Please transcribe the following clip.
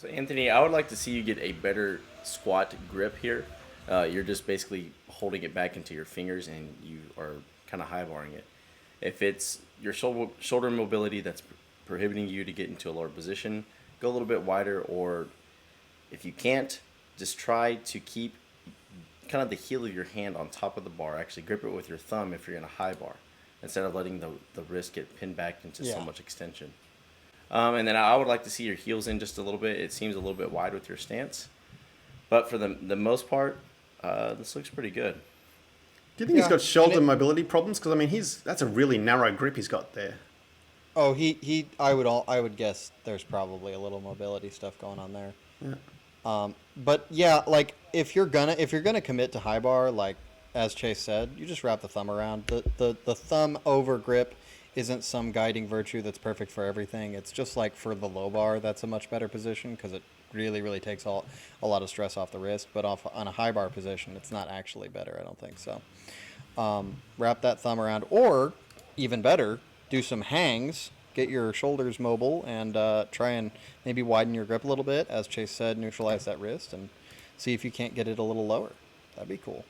So Anthony, I would like to see you get a better squat grip here. You're just basically holding it back into your fingers, and you are kind of high barring it. If it's your shoulder mobility that's prohibiting you to get into a lower position, go a little bit wider, or if you can't, just try to keep kind of the heel of your hand on top of the bar. Actually, grip it with your thumb if you're in a high bar, instead of letting the wrist get pinned back into so Yeah. much extension. And then I would like to see your heels in just a little bit. It seems a little bit wide with your stance, but for the most part, this looks pretty good. Do you think he's Yeah, got and shoulder mobility problems? Because I mean, that's a really narrow grip he's got there. oh, I would guess there's probably a little mobility stuff going on there. Yeah. But yeah, like if you're gonna commit to high bar, like as Chase said, you just wrap the thumb around. The thumb over grip isn't some guiding virtue that's perfect for everything. It's just like for the low bar, that's a much better position because it really takes a lot of stress off the wrist. But off on a high bar position, it's not actually better. I don't think so. Wrap that thumb around, or even better, do some hangs. Get your shoulders mobile and try and maybe widen your grip a little bit, as Chase said, neutralize that wrist and see if you can't get it a little lower. That'd be cool.